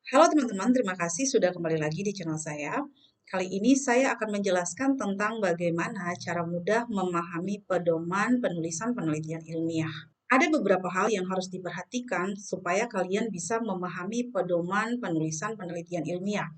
Halo teman-teman, terima kasih sudah kembali lagi di channel saya. Kali ini saya akan menjelaskan tentang bagaimana cara mudah memahami pedoman penulisan penelitian ilmiah. Ada beberapa hal yang harus diperhatikan supaya kalian bisa memahami pedoman penulisan penelitian ilmiah.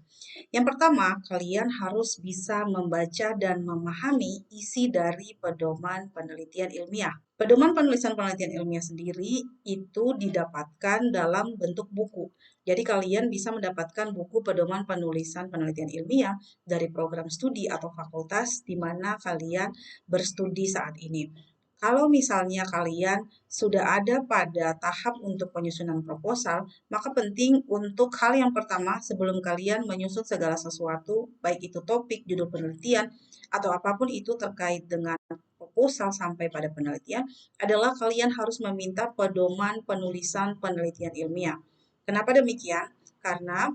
Yang pertama, kalian harus bisa membaca dan memahami isi dari pedoman penelitian ilmiah. Pedoman penulisan penelitian ilmiah sendiri itu didapatkan dalam bentuk buku. Jadi kalian bisa mendapatkan buku pedoman penulisan penelitian ilmiah dari program studi atau fakultas di mana kalian berstudi saat ini. Kalau misalnya kalian sudah ada pada tahap untuk penyusunan proposal, maka penting untuk hal yang pertama sebelum kalian menyusun segala sesuatu, baik itu topik, judul penelitian, atau apapun itu terkait dengan proposal sampai pada penelitian, adalah kalian harus meminta pedoman penulisan penelitian ilmiah. Kenapa demikian? Karena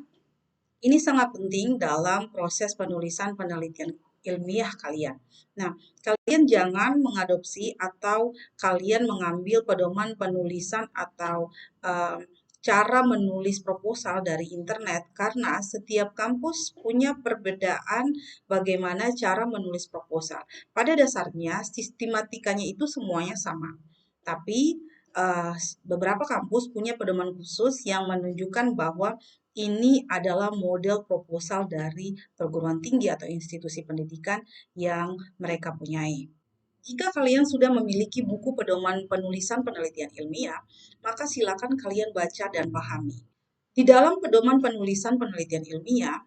ini sangat penting dalam proses penulisan penelitian ilmiah kalian. Nah, kalian jangan mengadopsi atau kalian mengambil pedoman penulisan atau um, cara menulis proposal dari internet karena setiap kampus punya perbedaan bagaimana cara menulis proposal. Pada dasarnya, sistematikanya itu semuanya sama. Tapi beberapa kampus punya pedoman khusus yang menunjukkan bahwa ini adalah model proposal dari perguruan tinggi atau institusi pendidikan yang mereka punyai. Jika kalian sudah memiliki buku pedoman penulisan penelitian ilmiah, maka silakan kalian baca dan pahami. Di dalam pedoman penulisan penelitian ilmiah,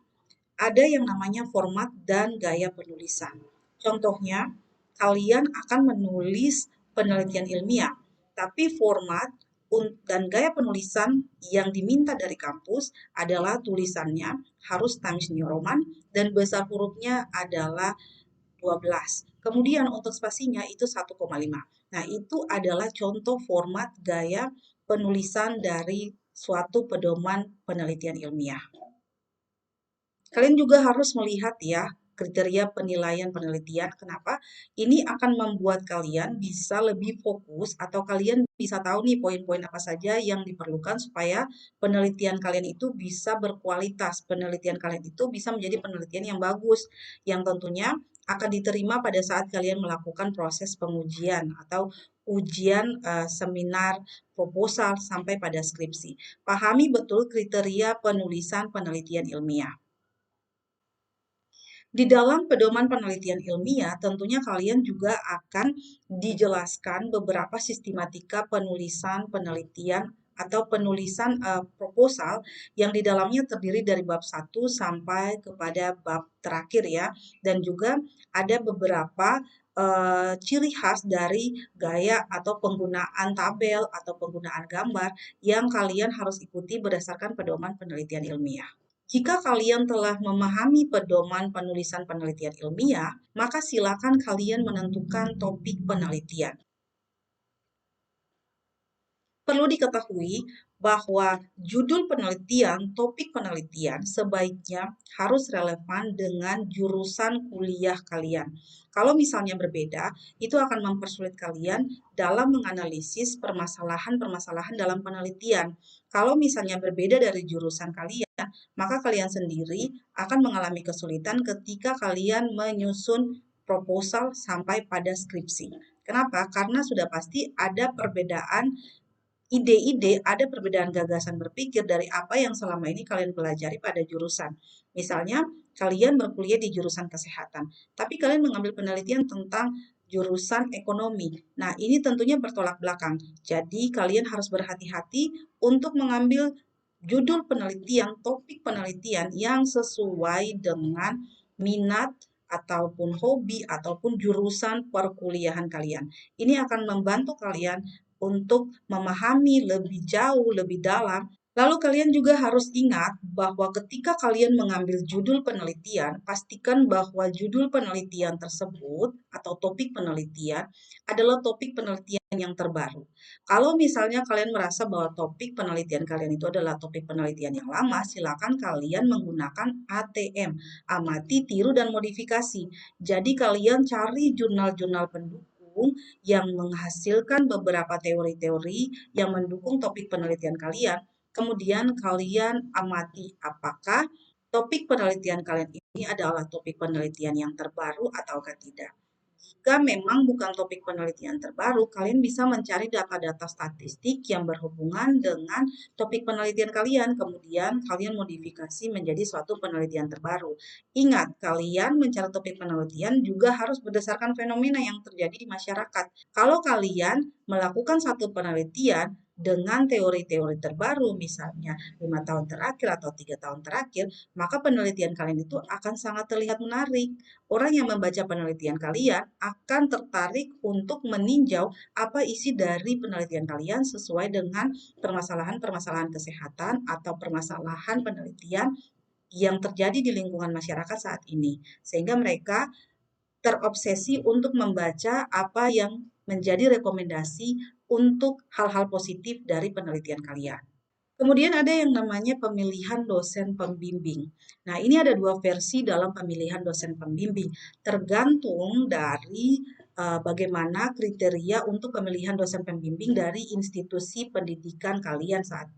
ada yang namanya format dan gaya penulisan. Contohnya, kalian akan menulis penelitian ilmiah, tapi format dan gaya penulisan yang diminta dari kampus adalah tulisannya harus Times New Roman dan besar hurufnya adalah 12. Kemudian untuk spasinya itu 1,5. Nah, itu adalah contoh format gaya penulisan dari suatu pedoman penelitian ilmiah. Kalian juga harus melihat ya kriteria penilaian penelitian. Kenapa? Ini akan membuat kalian bisa lebih fokus atau kalian bisa tahu nih poin-poin apa saja yang diperlukan supaya penelitian kalian itu bisa berkualitas. Penelitian kalian itu bisa menjadi penelitian yang bagus, yang tentunya akan diterima pada saat kalian melakukan proses pengujian atau ujian seminar proposal sampai pada skripsi. Pahami betul kriteria penulisan penelitian ilmiah. Di dalam pedoman penelitian ilmiah, tentunya kalian juga akan dijelaskan beberapa sistematika penulisan penelitian atau penulisan proposal yang di dalamnya terdiri dari bab 1 sampai kepada bab terakhir ya. Dan juga ada beberapa ciri khas dari gaya atau penggunaan tabel atau penggunaan gambar yang kalian harus ikuti berdasarkan pedoman penelitian ilmiah. Jika kalian telah memahami pedoman penulisan penelitian ilmiah, maka silakan kalian menentukan topik penelitian. Perlu diketahui bahwa judul penelitian, topik penelitian sebaiknya harus relevan dengan jurusan kuliah kalian. Kalau misalnya berbeda, itu akan mempersulit kalian dalam menganalisis permasalahan-permasalahan dalam penelitian. Kalau misalnya berbeda dari jurusan kalian, maka kalian sendiri akan mengalami kesulitan ketika kalian menyusun proposal sampai pada skripsi. Kenapa? Karena sudah pasti ada perbedaan ide-ide, ada perbedaan gagasan berpikir dari apa yang selama ini kalian pelajari pada jurusan. Misalnya, kalian berkuliah di jurusan kesehatan, tapi kalian mengambil penelitian tentang jurusan ekonomi. Nah, ini tentunya bertolak belakang. Jadi, kalian harus berhati-hati untuk mengambil judul penelitian, topik penelitian yang sesuai dengan minat ataupun hobi ataupun jurusan perkuliahan kalian. Ini akan membantu kalian untuk memahami lebih jauh, lebih dalam. Lalu kalian juga harus ingat bahwa ketika kalian mengambil judul penelitian, pastikan bahwa judul penelitian tersebut atau topik penelitian adalah topik penelitian yang terbaru. Kalau misalnya kalian merasa bahwa topik penelitian kalian itu adalah topik penelitian yang lama, silakan kalian menggunakan ATM, amati, tiru, dan modifikasi. Jadi kalian cari jurnal-jurnal pendukung yang menghasilkan beberapa teori-teori yang mendukung topik penelitian kalian. Kemudian kalian amati apakah topik penelitian kalian ini adalah topik penelitian yang terbaru ataukah tidak. Jika memang bukan topik penelitian terbaru, kalian bisa mencari data-data statistik yang berhubungan dengan topik penelitian kalian, kemudian kalian modifikasi menjadi suatu penelitian terbaru. Ingat, kalian mencari topik penelitian juga harus berdasarkan fenomena yang terjadi di masyarakat. Kalau kalian melakukan satu penelitian dengan teori-teori terbaru, misalnya 5 tahun terakhir atau 3 tahun terakhir, maka penelitian kalian itu akan sangat terlihat menarik. Orang yang membaca penelitian kalian akan tertarik untuk meninjau apa isi dari penelitian kalian sesuai dengan permasalahan-permasalahan kesehatan atau permasalahan penelitian yang terjadi di lingkungan masyarakat saat ini. Sehingga mereka terobsesi untuk membaca apa yang menjadi rekomendasi untuk hal-hal positif dari penelitian kalian. Kemudian ada yang namanya pemilihan dosen pembimbing. Nah, ini ada dua versi dalam pemilihan dosen pembimbing, tergantung dari bagaimana kriteria untuk pemilihan dosen pembimbing dari institusi pendidikan kalian saat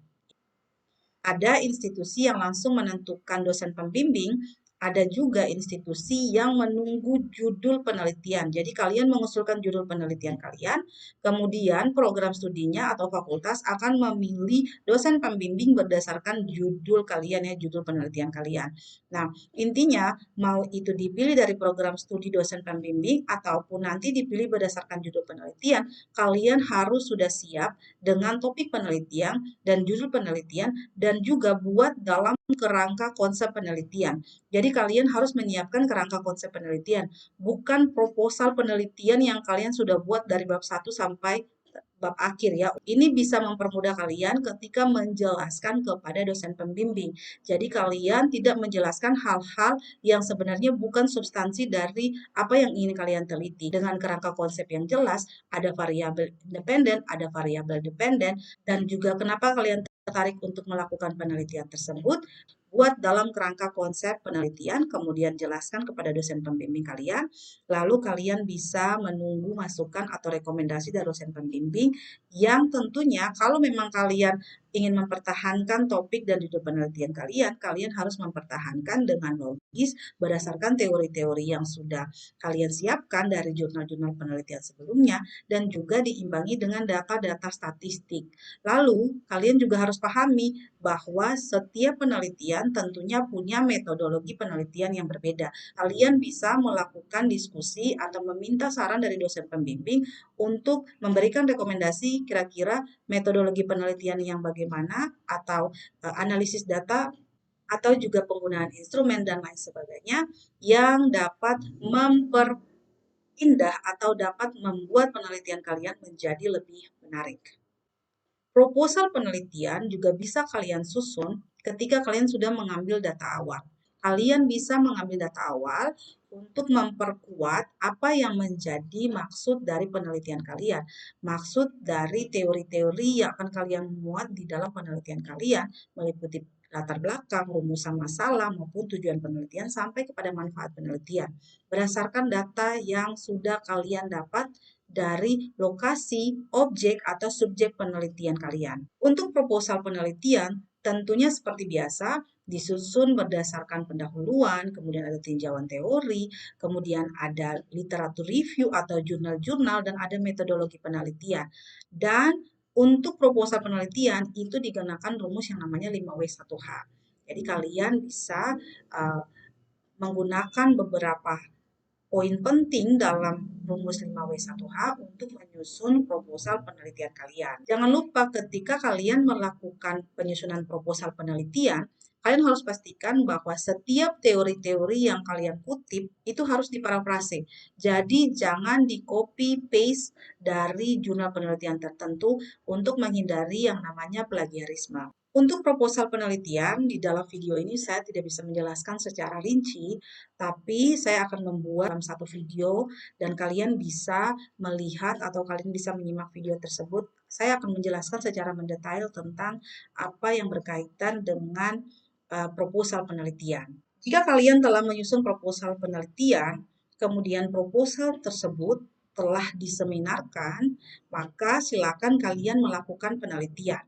ada institusi yang langsung menentukan dosen pembimbing, ada juga institusi yang menunggu judul penelitian. Jadi kalian mengusulkan judul penelitian kalian, kemudian program studinya atau fakultas akan memilih dosen pembimbing berdasarkan judul kalian ya, judul penelitian kalian. Nah, intinya mau itu dipilih dari program studi dosen pembimbing ataupun nanti dipilih berdasarkan judul penelitian, kalian harus sudah siap dengan topik penelitian dan judul penelitian dan juga buat dalam kerangka konsep penelitian. Jadi kalian harus menyiapkan kerangka konsep penelitian, bukan proposal penelitian yang kalian sudah buat dari bab 1 sampai bab akhir ya. Ini bisa mempermudah kalian ketika menjelaskan kepada dosen pembimbing. Jadi kalian tidak menjelaskan hal-hal yang sebenarnya bukan substansi dari apa yang ingin kalian teliti. Dengan kerangka konsep yang jelas, ada variabel independen, ada variabel dependen, dan juga kenapa kalian tertarik untuk melakukan penelitian tersebut, buat dalam kerangka konsep penelitian, kemudian jelaskan kepada dosen pembimbing kalian, lalu kalian bisa menunggu masukan atau rekomendasi dari dosen pembimbing yang tentunya kalau memang kalian ingin mempertahankan topik dan judul penelitian kalian, kalian harus mempertahankan dengan logis berdasarkan teori-teori yang sudah kalian siapkan dari jurnal-jurnal penelitian sebelumnya dan juga diimbangi dengan data-data statistik. Lalu, kalian juga harus pahami bahwa setiap penelitian tentunya punya metodologi penelitian yang berbeda. Kalian bisa melakukan diskusi atau meminta saran dari dosen pembimbing untuk memberikan rekomendasi kira-kira metodologi penelitian yang bagaimana atau analisis data atau juga penggunaan instrumen dan lain sebagainya yang dapat memperindah atau dapat membuat penelitian kalian menjadi lebih menarik. Proposal penelitian juga bisa kalian susun ketika kalian sudah mengambil data awal. Kalian bisa mengambil data awal untuk memperkuat apa yang menjadi maksud dari penelitian kalian. Maksud dari teori-teori yang akan kalian muat di dalam penelitian kalian, meliputi latar belakang, rumusan masalah, maupun tujuan penelitian sampai kepada manfaat penelitian. Berdasarkan data yang sudah kalian dapat dari lokasi, objek, atau subjek penelitian kalian. Untuk proposal penelitian, tentunya seperti biasa, disusun berdasarkan pendahuluan, kemudian ada tinjauan teori, kemudian ada literatur review atau jurnal-jurnal, dan ada metodologi penelitian. Dan untuk proposal penelitian itu digunakan rumus yang namanya 5W1H. Jadi kalian bisa menggunakan beberapa poin penting dalam rumus 5W1H untuk menyusun proposal penelitian kalian. Jangan lupa ketika kalian melakukan penyusunan proposal penelitian, kalian harus pastikan bahwa setiap teori-teori yang kalian kutip itu harus diparafrase. Jadi jangan di copy paste dari jurnal penelitian tertentu untuk menghindari yang namanya plagiarisme. Untuk proposal penelitian, di dalam video ini saya tidak bisa menjelaskan secara rinci, tapi saya akan membuat dalam satu video dan kalian bisa melihat atau kalian bisa menyimak video tersebut. Saya akan menjelaskan secara mendetail tentang apa yang berkaitan dengan proposal penelitian. Jika kalian telah menyusun proposal penelitian, kemudian proposal tersebut telah diseminarkan, maka silakan kalian melakukan penelitian.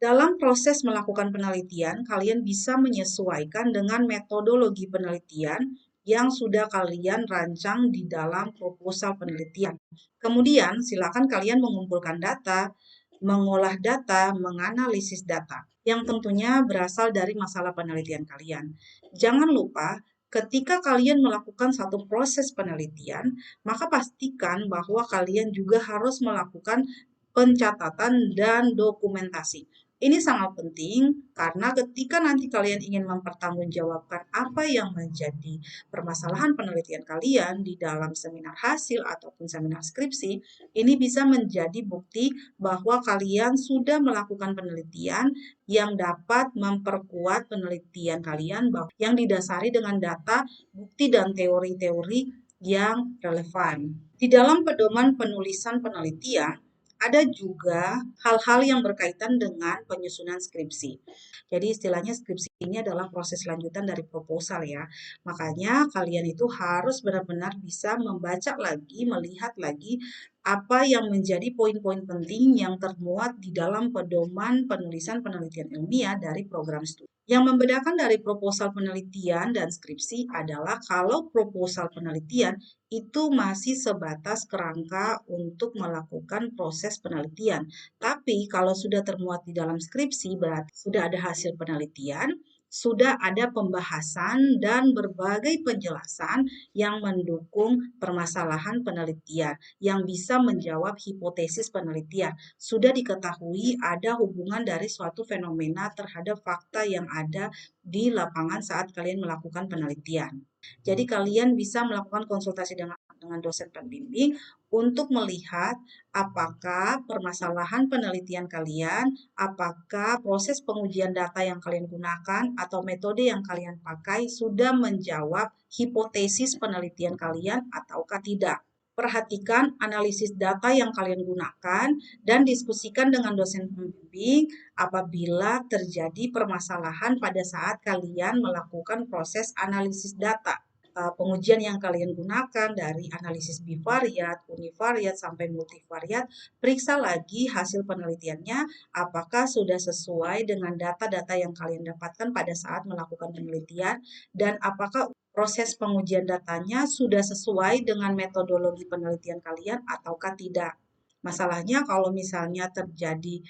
Dalam proses melakukan penelitian, kalian bisa menyesuaikan dengan metodologi penelitian yang sudah kalian rancang di dalam proposal penelitian. Kemudian, silakan kalian mengumpulkan data, mengolah data, menganalisis data yang tentunya berasal dari masalah penelitian kalian. Jangan lupa, ketika kalian melakukan satu proses penelitian, maka pastikan bahwa kalian juga harus melakukan pencatatan dan dokumentasi. Ini sangat penting karena ketika nanti kalian ingin mempertanggungjawabkan apa yang menjadi permasalahan penelitian kalian di dalam seminar hasil ataupun seminar skripsi, ini bisa menjadi bukti bahwa kalian sudah melakukan penelitian yang dapat memperkuat penelitian kalian yang didasari dengan data, bukti, dan teori-teori yang relevan. Di dalam pedoman penulisan penelitian, ada juga hal-hal yang berkaitan dengan penyusunan skripsi. Jadi istilahnya skripsi ini adalah proses lanjutan dari proposal ya. Makanya kalian itu harus benar-benar bisa membaca lagi, melihat lagi apa yang menjadi poin-poin penting yang termuat di dalam pedoman penulisan penelitian ilmiah dari program studi. Yang membedakan dari proposal penelitian dan skripsi adalah kalau proposal penelitian itu masih sebatas kerangka untuk melakukan proses penelitian. Tapi kalau sudah termuat di dalam skripsi berarti sudah ada hasil penelitian, sudah ada pembahasan dan berbagai penjelasan yang mendukung permasalahan penelitian, yang bisa menjawab hipotesis penelitian. Sudah diketahui ada hubungan dari suatu fenomena terhadap fakta yang ada di lapangan saat kalian melakukan penelitian. Jadi kalian bisa melakukan konsultasi dengan dosen pembimbing untuk melihat apakah permasalahan penelitian kalian, apakah proses pengujian data yang kalian gunakan atau metode yang kalian pakai sudah menjawab hipotesis penelitian kalian ataukah tidak. Perhatikan analisis data yang kalian gunakan dan diskusikan dengan dosen pembimbing apabila terjadi permasalahan pada saat kalian melakukan proses analisis data. Pengujian yang kalian gunakan dari analisis bivariat, univariat, sampai multivariat, periksa lagi hasil penelitiannya apakah sudah sesuai dengan data-data yang kalian dapatkan pada saat melakukan penelitian dan apakah proses pengujian datanya sudah sesuai dengan metodologi penelitian kalian ataukah tidak. Masalahnya kalau misalnya terjadi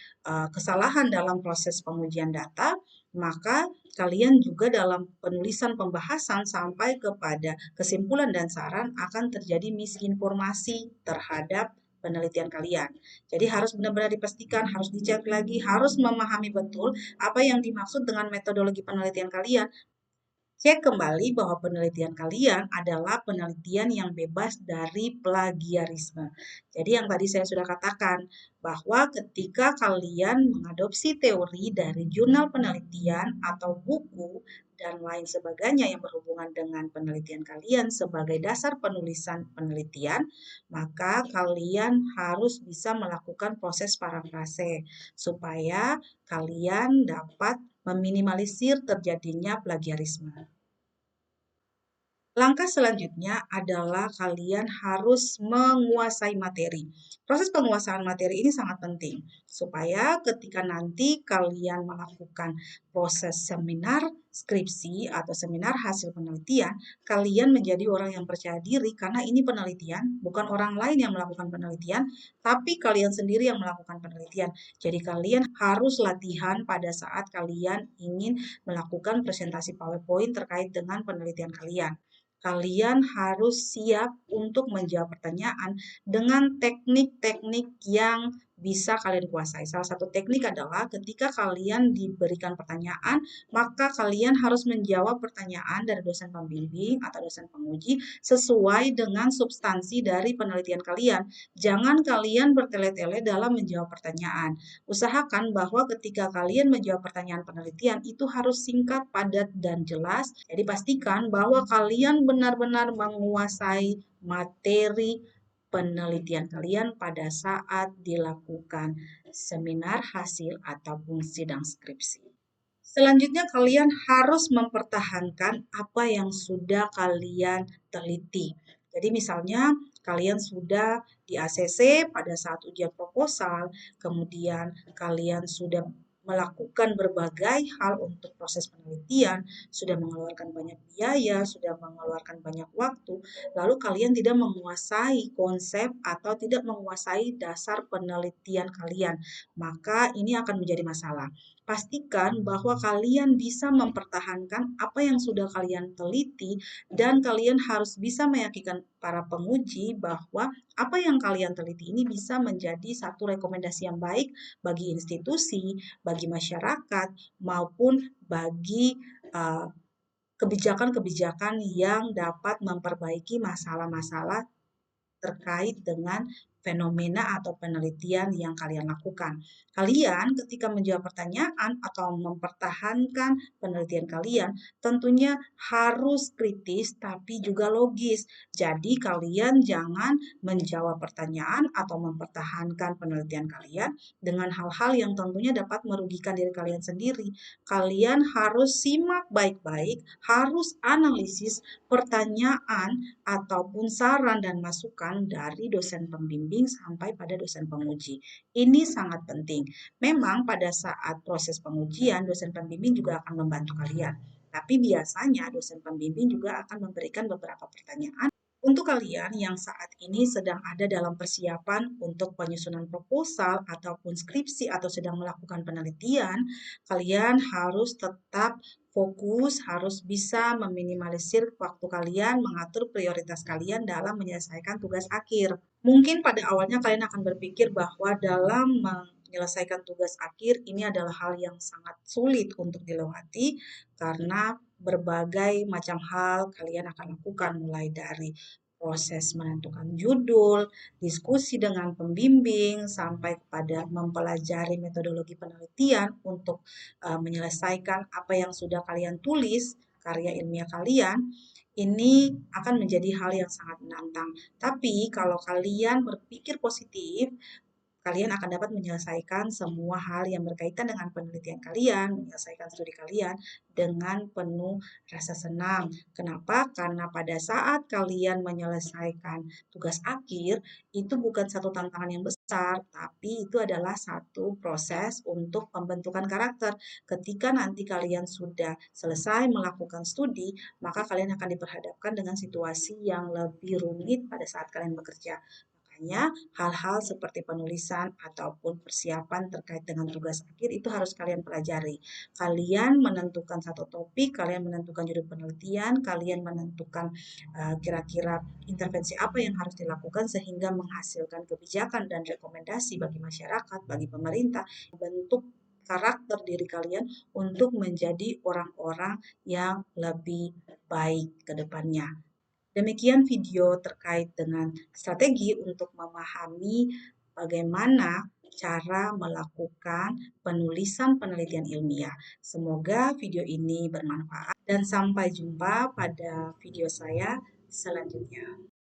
kesalahan dalam proses pengujian data, maka kalian juga dalam penulisan pembahasan sampai kepada kesimpulan dan saran akan terjadi misinformasi terhadap penelitian kalian. Jadi harus benar-benar dipastikan, harus dicek lagi, harus memahami betul apa yang dimaksud dengan metodologi penelitian kalian. Cek kembali bahwa penelitian kalian adalah penelitian yang bebas dari plagiarisme. Jadi yang tadi saya sudah katakan, bahwa ketika kalian mengadopsi teori dari jurnal penelitian atau buku dan lain sebagainya yang berhubungan dengan penelitian kalian sebagai dasar penulisan penelitian, maka kalian harus bisa melakukan proses parafrase supaya kalian dapat meminimalisir terjadinya plagiarisme. Langkah selanjutnya adalah kalian harus menguasai materi. Proses penguasaan materi ini sangat penting supaya ketika nanti kalian melakukan proses seminar skripsi atau seminar hasil penelitian, kalian menjadi orang yang percaya diri karena ini penelitian, bukan orang lain yang melakukan penelitian, tapi kalian sendiri yang melakukan penelitian. Jadi kalian harus latihan pada saat kalian ingin melakukan presentasi PowerPoint terkait dengan penelitian kalian. Kalian harus siap untuk menjawab pertanyaan dengan teknik-teknik yang bisa kalian kuasai. Salah satu teknik adalah ketika kalian diberikan pertanyaan, maka kalian harus menjawab pertanyaan dari dosen pembimbing atau dosen penguji sesuai dengan substansi dari penelitian kalian. Jangan kalian bertele-tele dalam menjawab pertanyaan. Usahakan bahwa ketika kalian menjawab pertanyaan penelitian itu harus singkat, padat, dan jelas. Jadi pastikan bahwa kalian benar-benar menguasai materi penelitian kalian pada saat dilakukan seminar hasil ataupun sidang skripsi. Selanjutnya kalian harus mempertahankan apa yang sudah kalian teliti. Jadi misalnya kalian sudah di ACC pada saat ujian proposal, kemudian kalian sudah melakukan berbagai hal untuk proses penelitian, sudah mengeluarkan banyak biaya, sudah mengeluarkan banyak waktu, lalu kalian tidak menguasai konsep atau tidak menguasai dasar penelitian kalian, maka ini akan menjadi masalah. Pastikan bahwa kalian bisa mempertahankan apa yang sudah kalian teliti dan kalian harus bisa meyakinkan para penguji bahwa apa yang kalian teliti ini bisa menjadi satu rekomendasi yang baik bagi institusi, bagi masyarakat, maupun bagi kebijakan-kebijakan yang dapat memperbaiki masalah-masalah terkait dengan fenomena atau penelitian yang kalian lakukan. Kalian ketika menjawab pertanyaan atau mempertahankan penelitian kalian, tentunya harus kritis tapi juga logis. Jadi kalian jangan menjawab pertanyaan atau mempertahankan penelitian kalian dengan hal-hal yang tentunya dapat merugikan diri kalian sendiri. Kalian harus simak baik-baik, harus analisis pertanyaan ataupun saran dan masukan dari dosen pembimbing sampai pada dosen penguji. Ini sangat penting. Memang pada saat proses pengujian, dosen pembimbing juga akan membantu kalian. Tapi biasanya dosen pembimbing juga akan memberikan beberapa pertanyaan untuk kalian yang saat ini sedang ada dalam persiapan untuk penyusunan proposal ataupun skripsi atau sedang melakukan penelitian, kalian harus tetap fokus, harus bisa meminimalisir waktu kalian, mengatur prioritas kalian dalam menyelesaikan tugas akhir. Mungkin pada awalnya kalian akan berpikir bahwa dalam menyelesaikan tugas akhir ini adalah hal yang sangat sulit untuk dilewati karena berbagai macam hal kalian akan lakukan mulai dari proses menentukan judul, diskusi dengan pembimbing, sampai kepada mempelajari metodologi penelitian untuk menyelesaikan apa yang sudah kalian tulis, karya ilmiah kalian, ini akan menjadi hal yang sangat menantang. Tapi kalau kalian berpikir positif, kalian akan dapat menyelesaikan semua hal yang berkaitan dengan penelitian kalian, menyelesaikan studi kalian dengan penuh rasa senang. Kenapa? Karena pada saat kalian menyelesaikan tugas akhir, itu bukan satu tantangan yang besar, tapi itu adalah satu proses untuk pembentukan karakter. Ketika nanti kalian sudah selesai melakukan studi, maka kalian akan diperhadapkan dengan situasi yang lebih rumit pada saat kalian bekerja. Makanya hal-hal seperti penulisan ataupun persiapan terkait dengan tugas akhir itu harus kalian pelajari. Kalian menentukan satu topik, kalian menentukan judul penelitian, kalian menentukan kira-kira intervensi apa yang harus dilakukan sehingga menghasilkan kebijakan dan rekomendasi bagi masyarakat, bagi pemerintah, bentuk karakter diri kalian untuk menjadi orang-orang yang lebih baik ke depannya. Demikian video terkait dengan strategi untuk memahami bagaimana cara melakukan penulisan penelitian ilmiah. Semoga video ini bermanfaat dan sampai jumpa pada video saya selanjutnya.